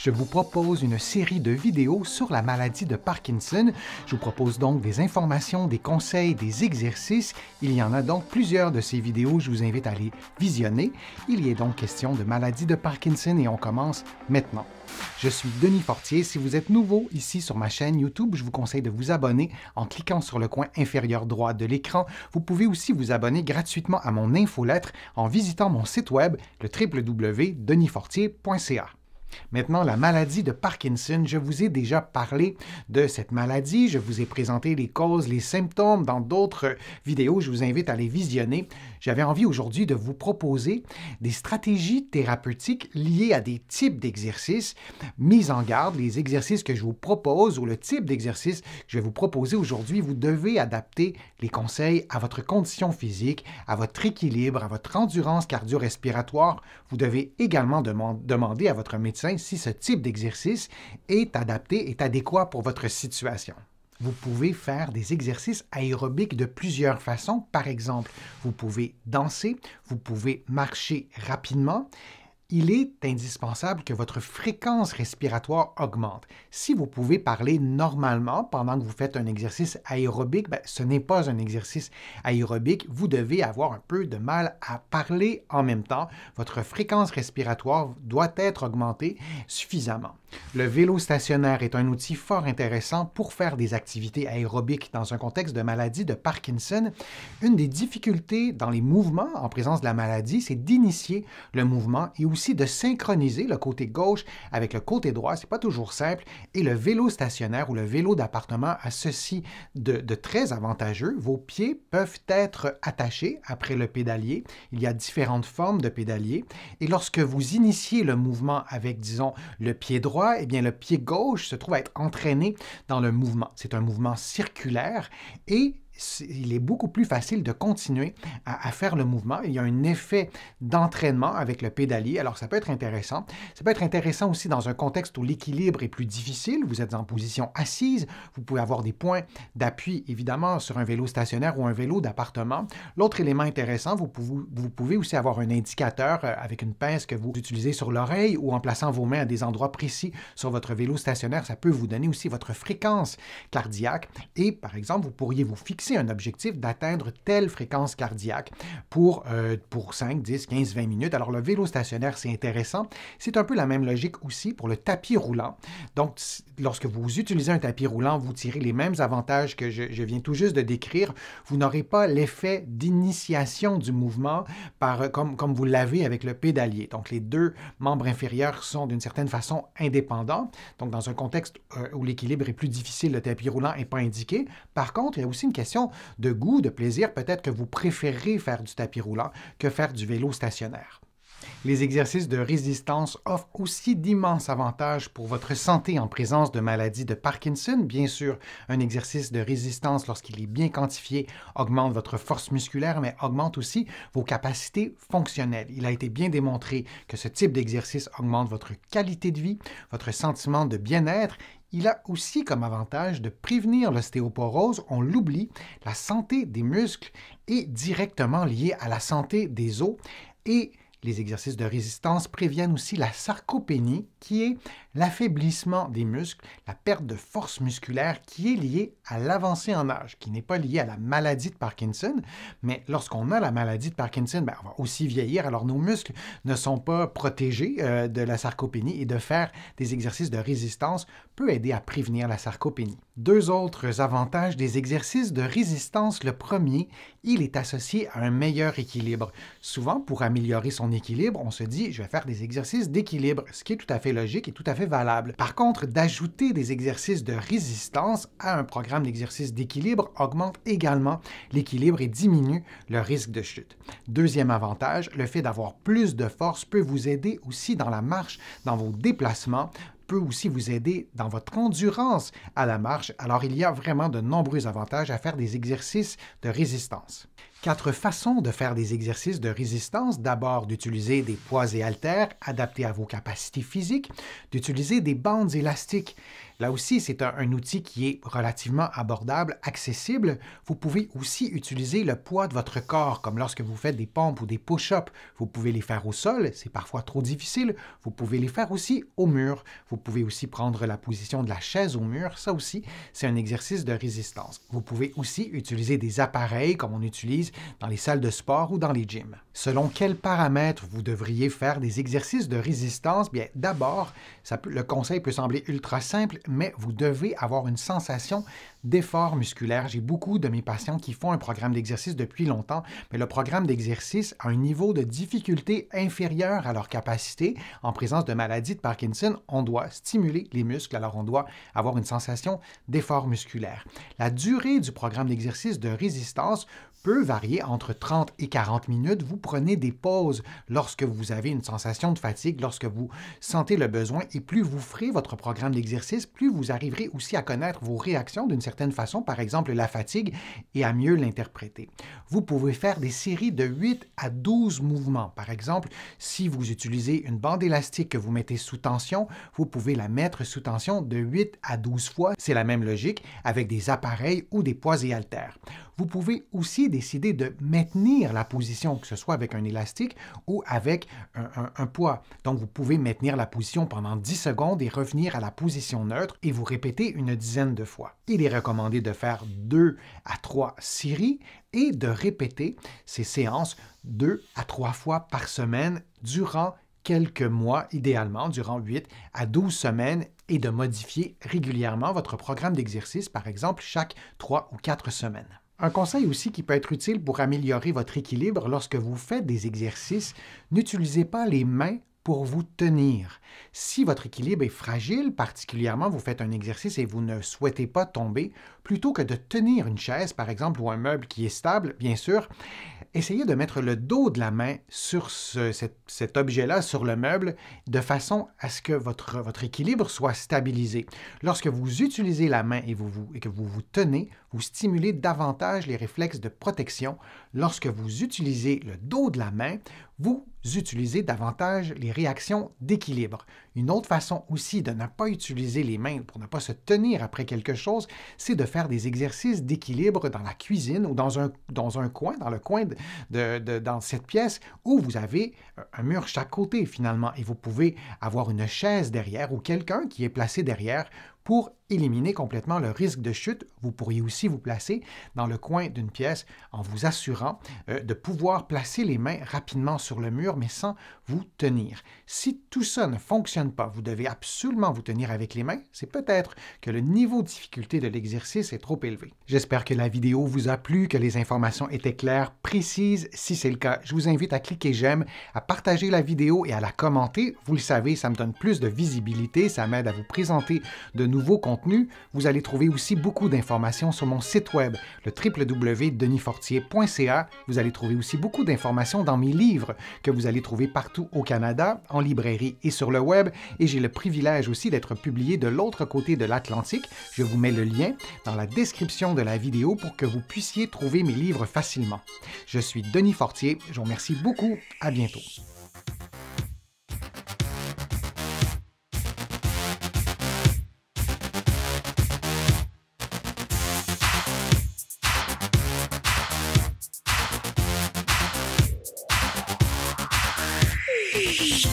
je vous propose une série de vidéos sur la maladie de Parkinson. Je vous propose donc des informations, des conseils, des exercices. Il y en a donc plusieurs de ces vidéos, je vous invite à les visionner. Il y est donc question de maladie de Parkinson et on commence maintenant. Je suis Denis Fortier. Si vous êtes nouveau ici sur ma chaîne YouTube, je vous conseille de vous abonner en cliquant sur le coin inférieur droit de l'écran. Vous pouvez aussi vous abonner gratuitement à mon infolettre en visitant mon site web, le www.denisfortier.ca. Maintenant, la maladie de Parkinson, je vous ai déjà parlé de cette maladie, je vous ai présenté les causes, les symptômes dans d'autres vidéos, je vous invite à les visionner. J'avais envie aujourd'hui de vous proposer des stratégies thérapeutiques liées à des types d'exercices. Mise en garde, les exercices que je vous propose ou le type d'exercice que je vais vous proposer aujourd'hui, vous devez adapter les conseils à votre condition physique, à votre équilibre, à votre endurance cardio-respiratoire. Vous devez également demander à votre médecin si ce type d'exercice est adapté, est adéquat pour votre situation. Vous pouvez faire des exercices aérobiques de plusieurs façons. Par exemple, vous pouvez danser, vous pouvez marcher rapidement. Il est indispensable que votre fréquence respiratoire augmente. Si vous pouvez parler normalement pendant que vous faites un exercice aérobique, ce n'est pas un exercice aérobique. Vous devez avoir un peu de mal à parler en même temps. Votre fréquence respiratoire doit être augmentée suffisamment. Le vélo stationnaire est un outil fort intéressant pour faire des activités aérobiques dans un contexte de maladie de Parkinson. Une des difficultés dans les mouvements en présence de la maladie, c'est d'initier le mouvement et aussi de synchroniser le côté gauche avec le côté droit. Ce n'est pas toujours simple. Et le vélo stationnaire ou le vélo d'appartement a ceci de très avantageux. Vos pieds peuvent être attachés après le pédalier. Il y a différentes formes de pédalier. Et lorsque vous initiez le mouvement avec, disons, le pied droit, eh bien, le pied gauche se trouve à être entraîné dans le mouvement. C'est un mouvement circulaire et il est beaucoup plus facile de continuer à faire le mouvement. Il y a un effet d'entraînement avec le pédalier, alors ça peut être intéressant. Ça peut être intéressant aussi dans un contexte où l'équilibre est plus difficile. Vous êtes en position assise, vous pouvez avoir des points d'appui, évidemment, sur un vélo stationnaire ou un vélo d'appartement. L'autre élément intéressant, vous pouvez aussi avoir un indicateur avec une pince que vous utilisez sur l'oreille ou en plaçant vos mains à des endroits précis sur votre vélo stationnaire. Ça peut vous donner aussi votre fréquence cardiaque et, par exemple, vous pourriez vous fixer un objectif d'atteindre telle fréquence cardiaque pour 5, 10, 15, 20 minutes. Alors, le vélo stationnaire, c'est intéressant. C'est un peu la même logique aussi pour le tapis roulant. Donc, lorsque vous utilisez un tapis roulant, vous tirez les mêmes avantages que je viens tout juste de décrire. Vous n'aurez pas l'effet d'initiation du mouvement comme vous l'avez avec le pédalier. Donc, les deux membres inférieurs sont d'une certaine façon indépendants. Donc, dans un contexte où l'équilibre est plus difficile, le tapis roulant n'est pas indiqué. Par contre, il y a aussi une question de goût, de plaisir. Peut-être que vous préférez faire du tapis roulant que faire du vélo stationnaire. Les exercices de résistance offrent aussi d'immenses avantages pour votre santé en présence de maladie de Parkinson. Bien sûr, un exercice de résistance, lorsqu'il est bien quantifié, augmente votre force musculaire, mais augmente aussi vos capacités fonctionnelles. Il a été bien démontré que ce type d'exercice augmente votre qualité de vie, votre sentiment de bien-être. Il a aussi comme avantage de prévenir l'ostéoporose. On l'oublie, la santé des muscles est directement liée à la santé des os et les exercices de résistance préviennent aussi la sarcopénie, qui est l'affaiblissement des muscles, la perte de force musculaire qui est liée à l'avancée en âge, qui n'est pas liée à la maladie de Parkinson. Mais lorsqu'on a la maladie de Parkinson, on va aussi vieillir, alors nos muscles ne sont pas protégés de la sarcopénie et de faire des exercices de résistance peut aider à prévenir la sarcopénie. Deux autres avantages des exercices de résistance. Le premier, il est associé à un meilleur équilibre. Souvent, pour améliorer son équilibre, on se dit « je vais faire des exercices d'équilibre », ce qui est tout à fait logique et tout à fait valable. Par contre, d'ajouter des exercices de résistance à un programme d'exercice d'équilibre augmente également l'équilibre et diminue le risque de chute. Deuxième avantage, le fait d'avoir plus de force peut vous aider aussi dans la marche, dans vos déplacements, peut aussi vous aider dans votre endurance à la marche. Alors, il y a vraiment de nombreux avantages à faire des exercices de résistance. 4 façons de faire des exercices de résistance. D'abord, d'utiliser des poids et haltères adaptés à vos capacités physiques, d'utiliser des bandes élastiques. Là aussi, c'est un outil qui est relativement abordable, accessible. Vous pouvez aussi utiliser le poids de votre corps, comme lorsque vous faites des pompes ou des push-ups. Vous pouvez les faire au sol, c'est parfois trop difficile. Vous pouvez les faire aussi au mur. Vous pouvez aussi prendre la position de la chaise au mur. Ça aussi, c'est un exercice de résistance. Vous pouvez aussi utiliser des appareils comme on utilise dans les salles de sport ou dans les gyms. Selon quels paramètres vous devriez faire des exercices de résistance? Bien, d'abord, le conseil peut sembler ultra simple, mais vous devez avoir une sensation d'effort musculaire. J'ai beaucoup de mes patients qui font un programme d'exercice depuis longtemps, mais le programme d'exercice a un niveau de difficulté inférieur à leur capacité. En présence de maladie de Parkinson, on doit stimuler les muscles, alors on doit avoir une sensation d'effort musculaire. La durée du programme d'exercice de résistance peut varier entre 30 et 40 minutes. Vous prenez des pauses lorsque vous avez une sensation de fatigue, lorsque vous sentez le besoin, et plus vous ferez votre programme d'exercice, plus vous arriverez aussi à connaître vos réactions d'une certaine façon, par exemple la fatigue, et à mieux l'interpréter. Vous pouvez faire des séries de 8 à 12 mouvements. Par exemple, si vous utilisez une bande élastique que vous mettez sous tension, vous pouvez la mettre sous tension de 8 à 12 fois. C'est la même logique avec des appareils ou des poids et haltères. Vous pouvez aussi décider de maintenir la position, que ce soit avec un élastique ou avec un poids. Donc, vous pouvez maintenir la position pendant 10 secondes et revenir à la position neutre et vous répéter une dizaine de fois. Il est recommandé de faire 2 à 3 séries et de répéter ces séances 2 à 3 fois par semaine durant quelques mois, idéalement durant 8 à 12 semaines, et de modifier régulièrement votre programme d'exercice, par exemple chaque 3 ou 4 semaines. Un conseil aussi qui peut être utile pour améliorer votre équilibre lorsque vous faites des exercices, n'utilisez pas les mains pour vous tenir. Si votre équilibre est fragile, particulièrement vous faites un exercice et vous ne souhaitez pas tomber, plutôt que de tenir une chaise, par exemple, ou un meuble qui est stable, bien sûr, essayez de mettre le dos de la main sur cet objet-là, sur le meuble, de façon à ce que votre équilibre soit stabilisé. Lorsque vous utilisez la main et que vous vous tenez, vous stimulez davantage les réflexes de protection. Lorsque vous utilisez le dos de la main, vous utilisez davantage les réactions d'équilibre. Une autre façon aussi de ne pas utiliser les mains pour ne pas se tenir après quelque chose, c'est de faire des exercices d'équilibre dans la cuisine ou dans un coin, dans le coin dans cette pièce où vous avez un mur chaque côté finalement et vous pouvez avoir une chaise derrière ou quelqu'un qui est placé derrière pour éliminer complètement le risque de chute. Vous pourriez aussi vous placer dans le coin d'une pièce en vous assurant de pouvoir placer les mains rapidement sur le mur, mais sans vous tenir. Si tout ça ne fonctionne pas, vous devez absolument vous tenir avec les mains, c'est peut-être que le niveau de difficulté de l'exercice est trop élevé. J'espère que la vidéo vous a plu, que les informations étaient claires, précises. Si c'est le cas, je vous invite à cliquer j'aime, à partager la vidéo et à la commenter. Vous le savez, ça me donne plus de visibilité, ça m'aide à vous présenter de nouveaux contenus. Vous allez trouver aussi beaucoup d'informations sur mon site web, le www.denisfortier.ca. Vous allez trouver aussi beaucoup d'informations dans mes livres que vous allez trouver partout au Canada, en librairie et sur le web. Et j'ai le privilège aussi d'être publié de l'autre côté de l'Atlantique. Je vous mets le lien dans la description de la vidéo pour que vous puissiez trouver mes livres facilement. Je suis Denis Fortier. Je vous remercie beaucoup. À bientôt. Shh.